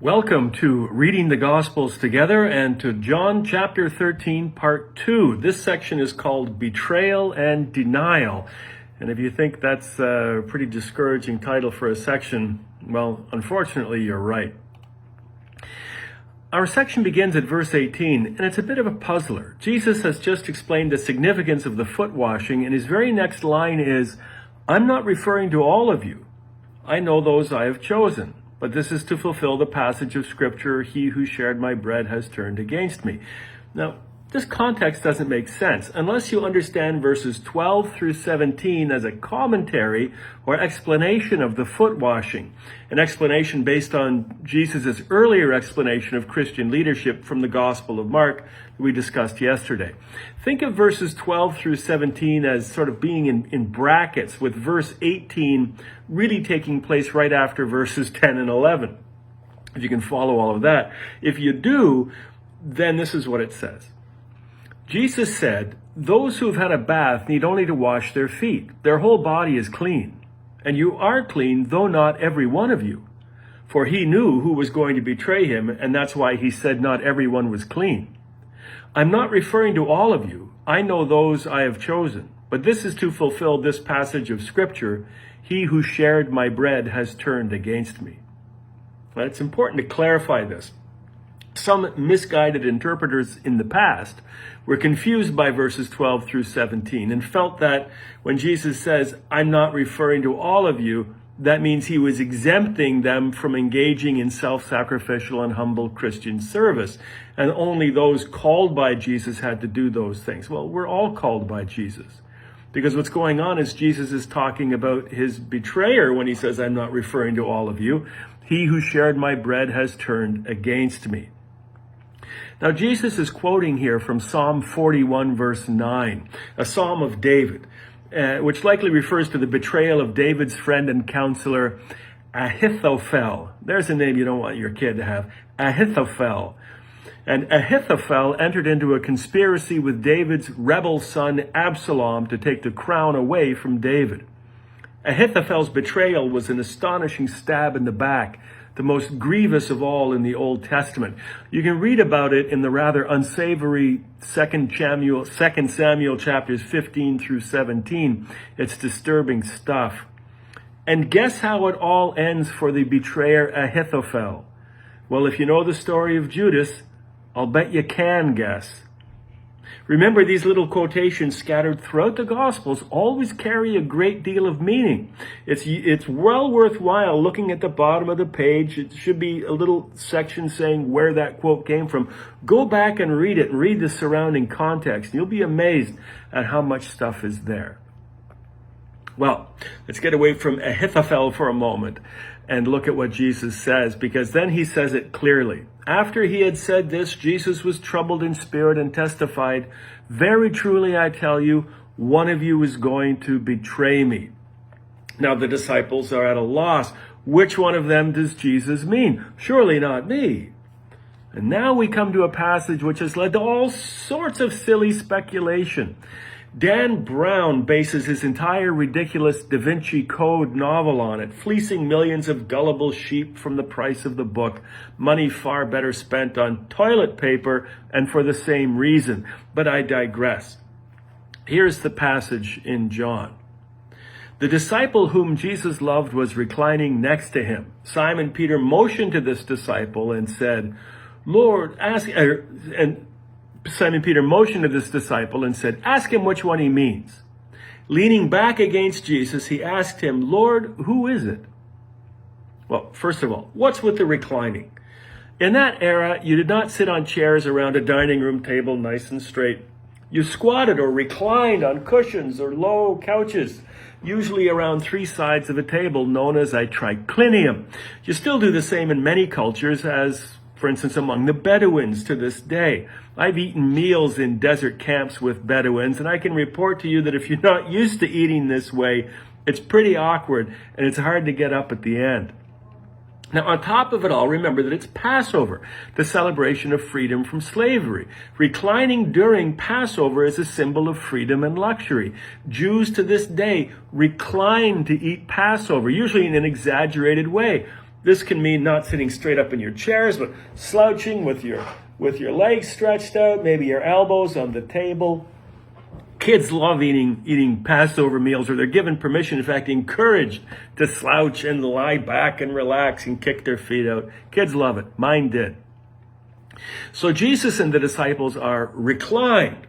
Welcome to Reading the Gospels Together and to John chapter 13, part 2. This section is called Betrayal and Denial. And if you think that's a pretty discouraging title for a section, well, unfortunately, you're right. Our section begins at verse 18, and it's a bit of a puzzler. Jesus has just explained the significance of the foot washing, and his very next line is, "I'm not referring to all of you. I know those I have chosen. But this is to fulfill the passage of Scripture, 'He who shared my bread has turned against me.'" Now, this context doesn't make sense unless you understand verses 12 through 17 as a commentary or explanation of the foot washing, an explanation based on Jesus' earlier explanation of Christian leadership from the Gospel of Mark that we discussed yesterday. Think of verses 12 through 17 as sort of being in brackets, with verse 18 really taking place right after verses 10 and 11. If you can follow all of that. If you do, then this is what it says. Jesus said, "Those who have had a bath need only to wash their feet. Their whole body is clean. And you are clean, though not every one of you." For he knew who was going to betray him, and that's why he said not everyone was clean. "I'm not referring to all of you. I know those I have chosen. But this is to fulfill this passage of Scripture, 'He who shared my bread has turned against me.'" Now, it's important to clarify this. Some misguided interpreters in the past were confused by verses 12 through 17 and felt that when Jesus says, "I'm not referring to all of you," that means he was exempting them from engaging in self-sacrificial and humble Christian service, and only those called by Jesus had to do those things. Well, we're all called by Jesus, because what's going on is Jesus is talking about his betrayer when he says, "I'm not referring to all of you. He who shared my bread has turned against me." Now, Jesus is quoting here from Psalm 41, verse 9, a psalm of David, which likely refers to the betrayal of David's friend and counselor, Hitherfell. There's a name you don't want your kid to have, Hitherfell. And Hitherfell entered into a conspiracy with David's rebel son, Absalom, to take the crown away from David. Ahithophel's betrayal was an astonishing stab in the back, the most grievous of all in the Old Testament. You can read about it in the rather unsavory 2 Samuel chapters 15 through 17. It's disturbing stuff. And guess how it all ends for the betrayer Ahithophel? Well, if you know the story of Judas, I'll bet you can guess. Remember, these little quotations scattered throughout the Gospels always carry a great deal of meaning. It's well worthwhile looking at the bottom of the page. It should be a little section saying where that quote came from. Go back and read it and read the surrounding context. You'll be amazed at how much stuff is there. Well, let's get away from Ahithophel for a moment and look at what Jesus says, because then he says it clearly. After he had said this, Jesus was troubled in spirit and testified, "Very truly I tell you, one of you is going to betray me." Now the disciples are at a loss. Which one of them does Jesus mean? Surely not me. And now we come to a passage which has led to all sorts of silly speculation. Dan Brown bases his entire ridiculous Da Vinci Code novel on it, fleecing millions of gullible sheep from the price of the book, money far better spent on toilet paper and for the same reason. But I digress. Here's the passage in John. The disciple whom Jesus loved was reclining next to him. Simon Peter motioned to this disciple and said, Simon Peter motioned to this disciple and said, "Ask him which one he means." Leaning back against Jesus, he asked him, "Lord, who is it?" Well, first of all, what's with the reclining? In that era, you did not sit on chairs around a dining room table nice and straight. You squatted or reclined on cushions or low couches, usually around three sides of a table known as a triclinium. You still do the same in many cultures, as, for instance, among the Bedouins to this day. I've eaten meals in desert camps with Bedouins, and I can report to you that if you're not used to eating this way, it's pretty awkward, and it's hard to get up at the end. Now, on top of it all, remember that it's Passover, the celebration of freedom from slavery. Reclining during Passover is a symbol of freedom and luxury. Jews to this day recline to eat Passover, usually in an exaggerated way. This can mean not sitting straight up in your chairs, but slouching with your legs stretched out, maybe your elbows on the table. Kids love eating Passover meals, or they're given permission, in fact, encouraged to slouch and lie back and relax and kick their feet out. Kids love it. Mine did. So Jesus and the disciples are reclined.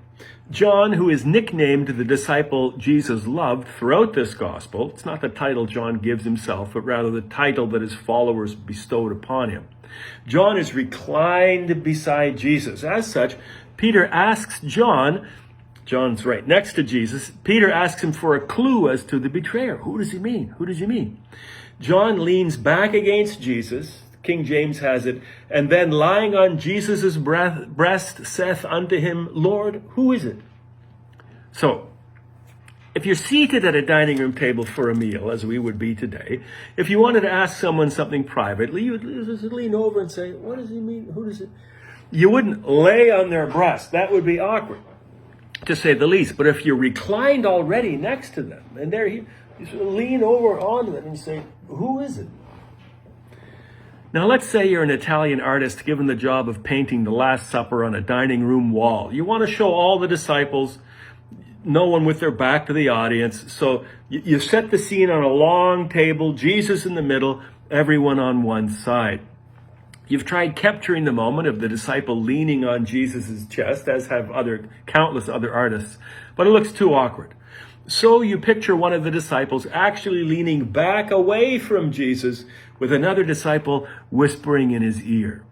John, who is nicknamed the disciple Jesus loved throughout this gospel, it's not the title John gives himself, but rather the title that his followers bestowed upon him. John is reclined beside Jesus. As such, Peter asks John's right next to Jesus, Peter asks him for a clue as to the betrayer. Who does he mean? Who does he mean? John leans back against Jesus, King James has it, and then lying on Jesus' breast saith unto him, Lord, who is it? So, if you're seated at a dining room table for a meal, as we would be today, if you wanted to ask someone something privately, you would just lean over and say, what does he mean? Who does it? You wouldn't lay on their breast. That would be awkward, to say the least. But if you're reclined already next to them, and you sort of lean over onto them and say, who is it? Now, let's say you're an Italian artist given the job of painting the Last Supper on a dining room wall. You want to show all the disciples, no one with their back to the audience. So you set the scene on a long table, Jesus in the middle, everyone on one side. You've tried capturing the moment of the disciple leaning on Jesus' chest, as have countless other artists, but it looks too awkward. So you picture one of the disciples actually leaning back away from Jesus with another disciple whispering in his ear.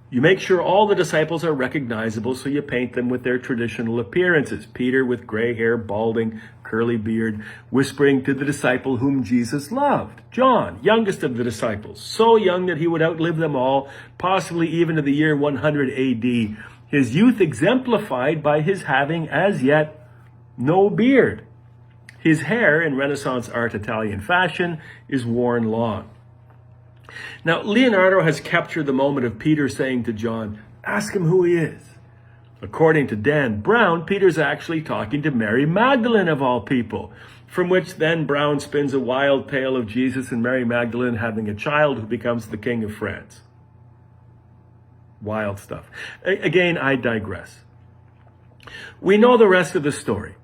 You make sure all the disciples are recognizable, so you paint them with their traditional appearances. Peter with gray hair, balding, curly beard, whispering to the disciple whom Jesus loved. John, youngest of the disciples, so young that he would outlive them all, possibly even to the year 100 AD. His youth exemplified by his having, as yet, no beard. His hair, in Renaissance art Italian fashion, is worn long. Now, Leonardo has captured the moment of Peter saying to John, ask him who he is. According to Dan Brown, Peter's actually talking to Mary Magdalene of all people, from which then Brown spins a wild tale of Jesus and Mary Magdalene having a child who becomes the King of France. Wild stuff. Again, I digress. We know the rest of the story.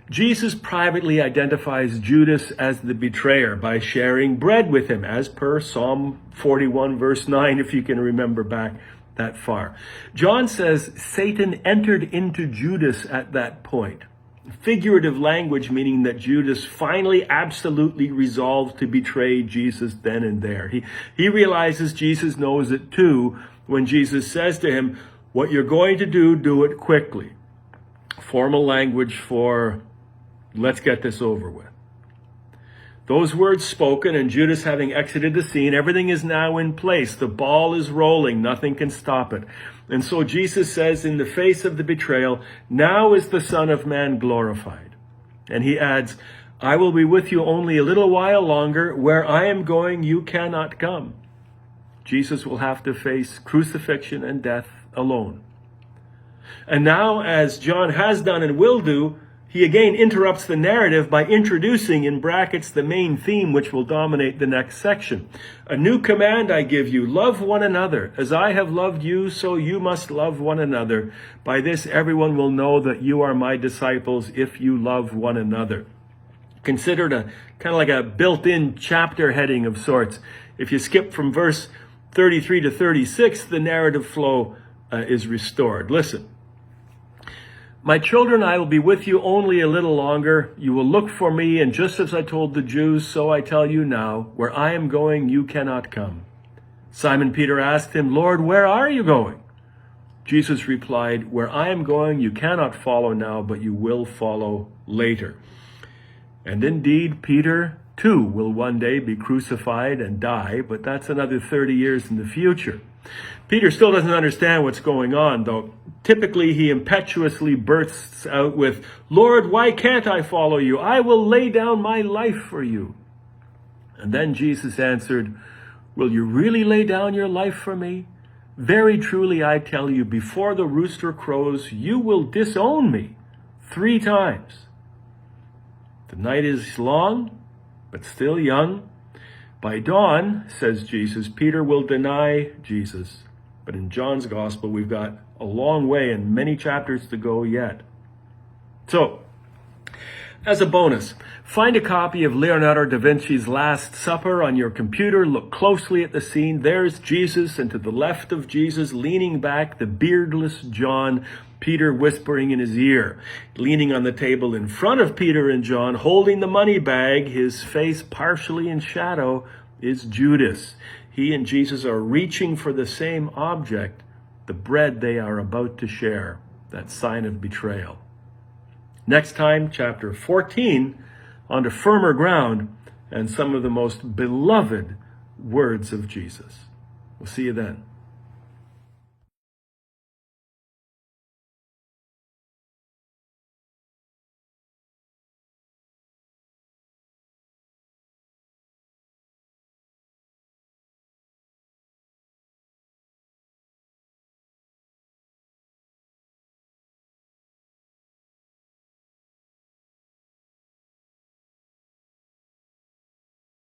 Jesus privately identifies Judas as the betrayer by sharing bread with him, as per Psalm 41, verse 9, if you can remember back that far. John says Satan entered into Judas at that point. Figurative language meaning that Judas finally absolutely resolved to betray Jesus then and there. He realizes Jesus knows it too when Jesus says to him, what you're going to do it quickly. Formal language for let's get this over with. Those words spoken and Judas having exited the scene, everything is now in place. The ball is rolling. Nothing can stop it. And so Jesus says in the face of the betrayal, now is the Son of Man glorified. And he adds, I will be with you only a little while longer. Where I am going, you cannot come. Jesus will have to face crucifixion and death alone. And now, as John has done and will do, he again interrupts the narrative by introducing in brackets the main theme which will dominate the next section. A new command I give you, love one another. As I have loved you, so you must love one another. By this everyone will know that you are my disciples if you love one another. Considered a kind of like a built-in chapter heading of sorts. If you skip from verse 33 to 36, the narrative flow is restored. Listen. My children, I will be with you only a little longer. You will look for me, and just as I told the Jews, so I tell you now, where I am going, you cannot come. Simon Peter asked him, Lord, where are you going? Jesus replied, where I am going, you cannot follow now, but you will follow later. And indeed, Peter, too, will one day be crucified and die, but that's another 30 years in the future. Peter still doesn't understand what's going on, though. Typically, he impetuously bursts out with, Lord, why can't I follow you? I will lay down my life for you. And then Jesus answered, will you really lay down your life for me? Very truly, I tell you, before the rooster crows, you will disown me 3 times. The night is long, but still young. By dawn, says Jesus, Peter will deny Jesus. But in John's gospel, we've got a long way and many chapters to go yet. So, as a bonus, find a copy of Leonardo da Vinci's Last Supper on your computer. Look closely at the scene. There's Jesus, and to the left of Jesus, leaning back, the beardless John, Peter whispering in his ear. Leaning on the table in front of Peter and John, holding the money bag, his face partially in shadow, is Judas. He and Jesus are reaching for the same object, the bread they are about to share, that sign of betrayal. Next time, chapter 14, onto firmer ground and some of the most beloved words of Jesus. We'll see you then.